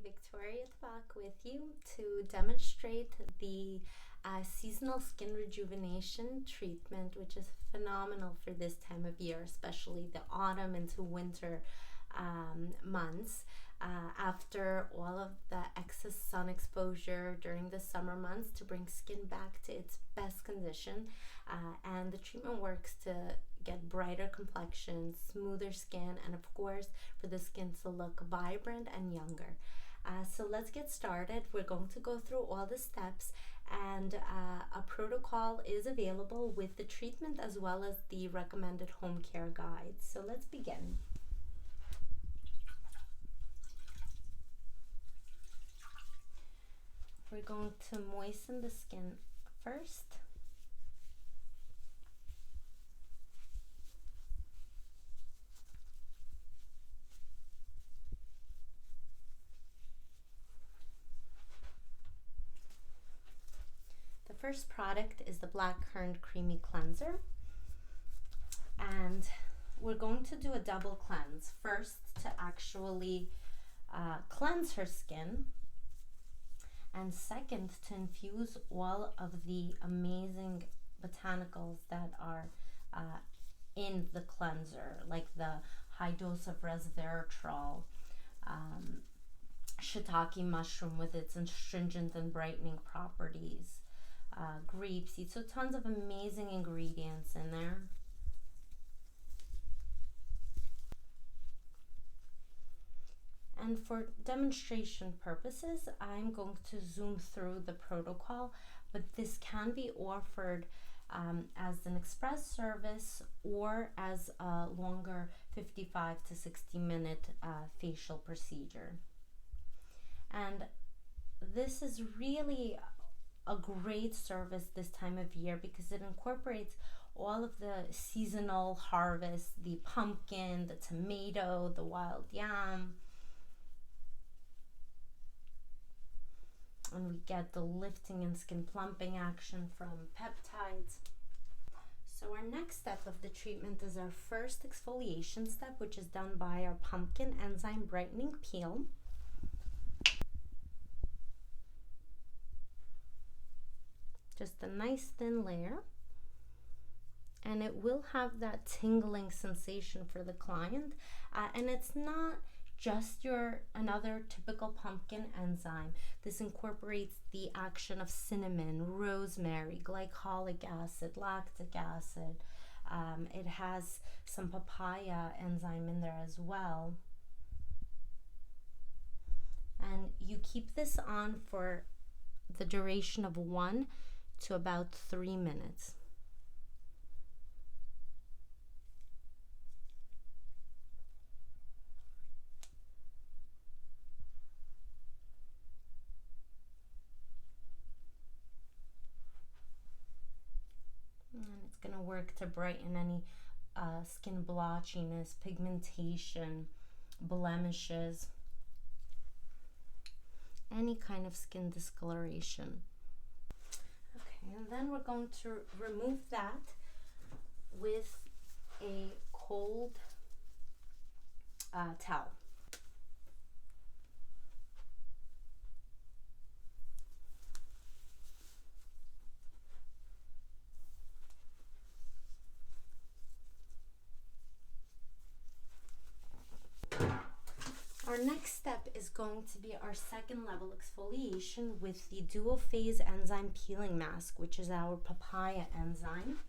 Victoria back with you to demonstrate the seasonal skin rejuvenation treatment, which is phenomenal for this time of year, especially the autumn into winter months. After all of the excess sun exposure during the summer months, to bring skin back to its best condition, and the treatment works to get brighter complexion, smoother skin, and of course for the skin to look vibrant and younger. So let's get started. We're going to go through all the steps, and a protocol is available with the treatment as well as the recommended home care guide. So let's begin. We're going to moisten the skin first. The first product is the Blackcurrant Creamy Cleanser, and we're going to do a double cleanse. First, to actually cleanse her skin, and second, to infuse all of the amazing botanicals that are in the cleanser, like the high dose of resveratrol, shiitake mushroom with its astringent and brightening properties, grapeseed. So tons of amazing ingredients in there. And for demonstration purposes, I'm going to zoom through the protocol, but this can be offered as an express service or as a longer 55 to 60 minute facial procedure. And this is really a great service this time of year because it incorporates all of the seasonal harvest, the pumpkin, the tomato, the wild yam, and we get the lifting and skin plumping action from peptides. So our next step of the treatment is our first exfoliation step, which is done by our pumpkin enzyme brightening peel. Just a nice thin layer, and it will have that tingling sensation for the client, and it's not just another typical pumpkin enzyme. This incorporates the action of cinnamon, rosemary, glycolic acid, lactic acid. It has some papaya enzyme in there as well. And you keep this on for the duration of 1 to about 3 minutes. And it's going to work to brighten any skin blotchiness, pigmentation, blemishes, any kind of skin discoloration. And then we're going to remove that with a cold towel. Our next step is going to be our second level exfoliation with the dual phase enzyme peeling mask, which is our papaya enzyme.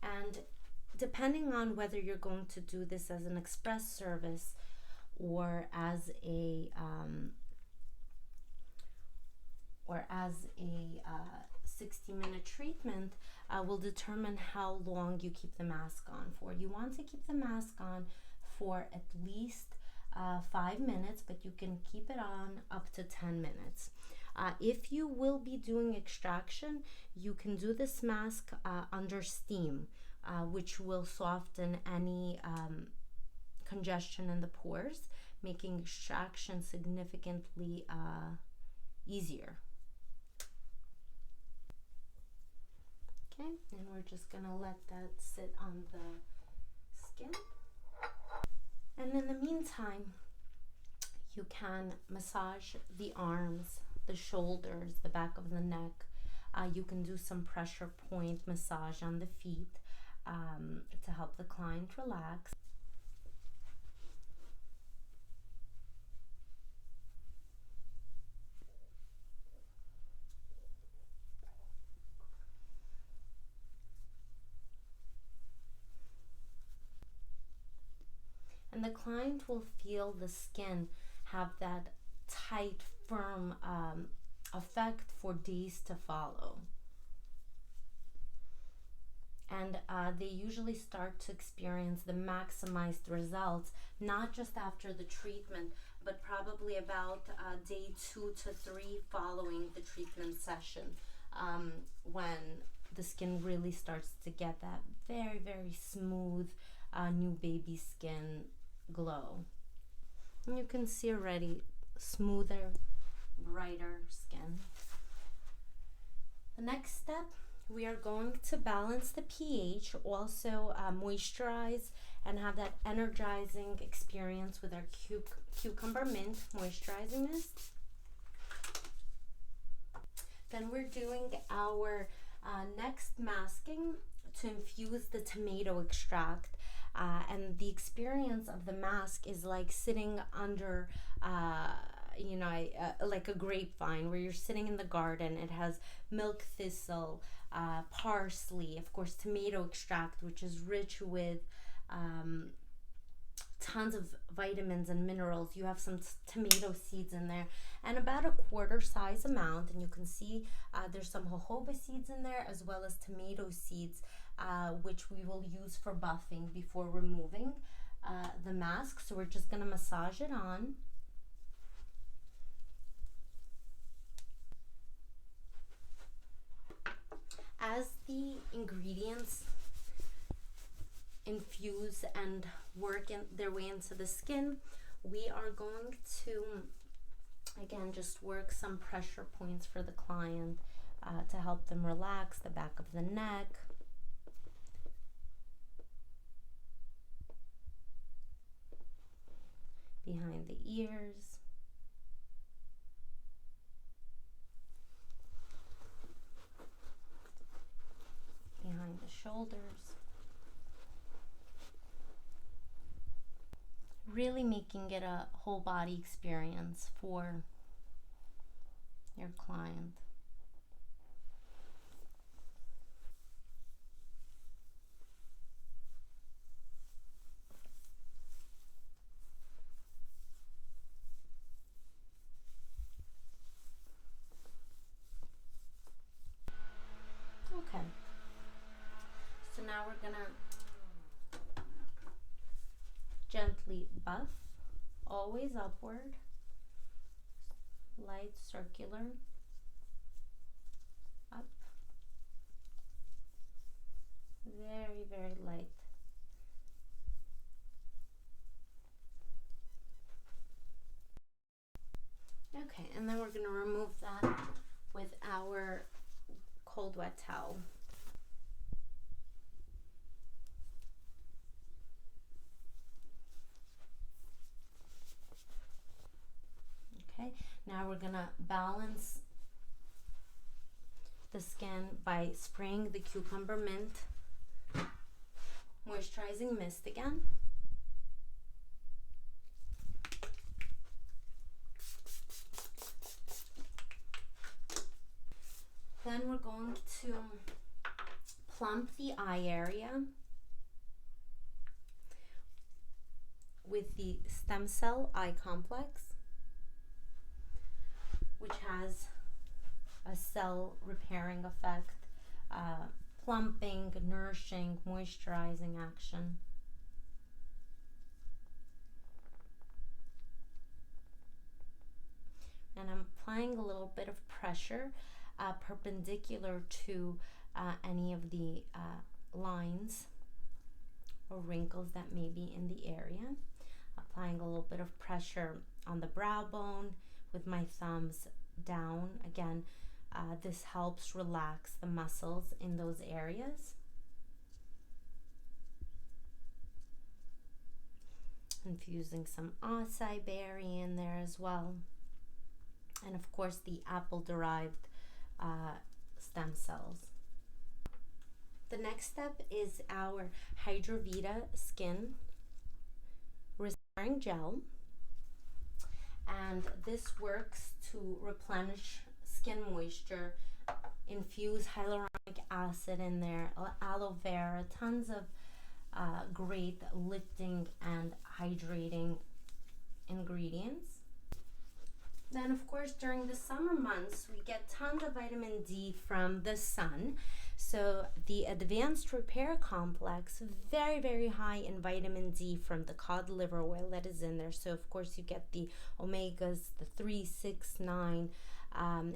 And depending on whether you're going to do this as an express service or as a 60-minute treatment, will determine how long you keep the mask on for. You want to keep the mask on for at least 5 minutes, but you can keep it on up to 10 minutes. If you will be doing extraction, you can do this mask under steam, which will soften any congestion in the pores, making extraction significantly easier. Okay, and we're just gonna let that sit on the skin. And in the meantime, You can massage the arms, the shoulders, the back of the neck. You can do some pressure point massage on the feet to help the client relax. And the client will feel the skin have that tight, firm effect for days to follow. And they usually start to experience the maximized results, not just after the treatment, but probably about day 2 to 3 following the treatment session, when the skin really starts to get that very, very smooth new baby skin glow. And you can see already smoother, brighter skin. The next step, we are going to balance the pH, also moisturize and have that energizing experience with our cucumber mint moisturizing mist. Then we're doing our next masking to infuse the tomato extract. And the experience of the mask is like sitting under like a grapevine, where you're sitting in the garden. It has milk thistle, parsley, of course tomato extract, which is rich with tons of vitamins and minerals. You have some tomato seeds in there, and about a quarter size amount, and you can see there's some jojoba seeds in there, as well as tomato seeds, which we will use for buffing before removing the mask. So we're just going to massage it on. As the ingredients infuse and work their way into the skin, we are going to, again, just work some pressure points for the client to help them relax the back of the neck, behind the ears, behind the shoulders, really making it a whole body experience for your client. Okay, so now we're gonna gently buff, always upward, light circular, up, very, very light. Okay, and then we're going to remove that with our cold wet towel. Okay, now we're going to balance the skin by spraying the cucumber mint moisturizing mist again. Then we're going to plump the eye area with the stem cell eye complex, which has a cell repairing effect, plumping, nourishing, moisturizing action. And I'm applying a little bit of pressure perpendicular to any of the lines or wrinkles that may be in the area. Applying a little bit of pressure on the brow bone with my thumbs down. Again, this helps relax the muscles in those areas. infusing some acai berry in there as well, and of course the apple derived stem cells. The next step is our Hydra Vita skin restoring gel, and this works to replenish skin moisture, infuse hyaluronic acid in there, aloe vera, tons of great lifting and hydrating ingredients. Then of course during the summer months we get tons of vitamin D from the sun. So the advanced repair complex, very, very high in vitamin D from the cod liver oil that is in there. So of course you get the omegas, the 3, 6, 9.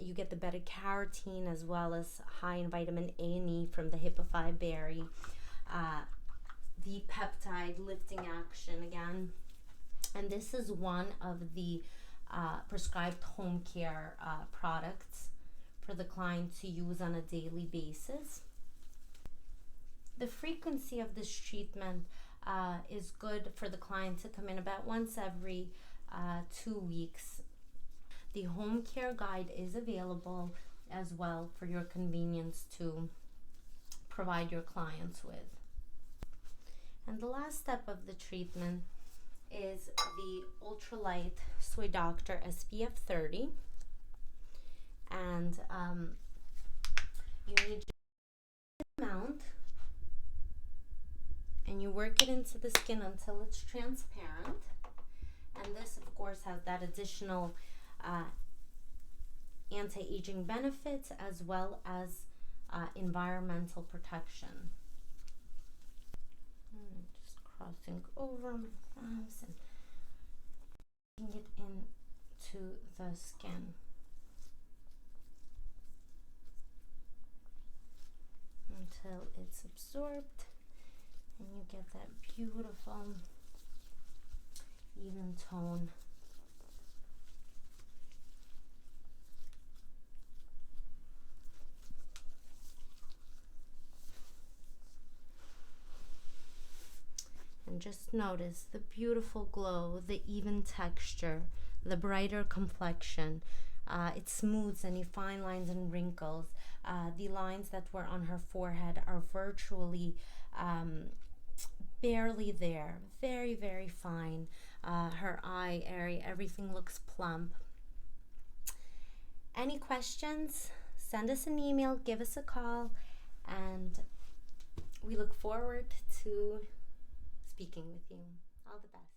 You get the beta carotene as well as high in vitamin A and E from the hippophi berry. The peptide lifting action again. And this is one of the prescribed home care products for the client to use on a daily basis. The frequency of this treatment is good for the client to come in about once every 2 weeks. The home care guide is available as well for your convenience to provide your clients with. And the last step of the treatment is the ultralight Soy Doctor SPF 30. And you need an amount, and you work it into the skin until it's transparent. And this of course has that additional anti-aging benefits as well as environmental protection. Just crossing over my thumbs and putting it into the skin until it's absorbed, and you get that beautiful even tone. And just notice the beautiful glow, the even texture, the brighter complexion. It smooths any fine lines and wrinkles. The lines that were on her forehead are virtually barely there. Very, very fine. Her eye area, everything looks plump. Any questions? Send us an email, give us a call, and we look forward to speaking with you. All the best.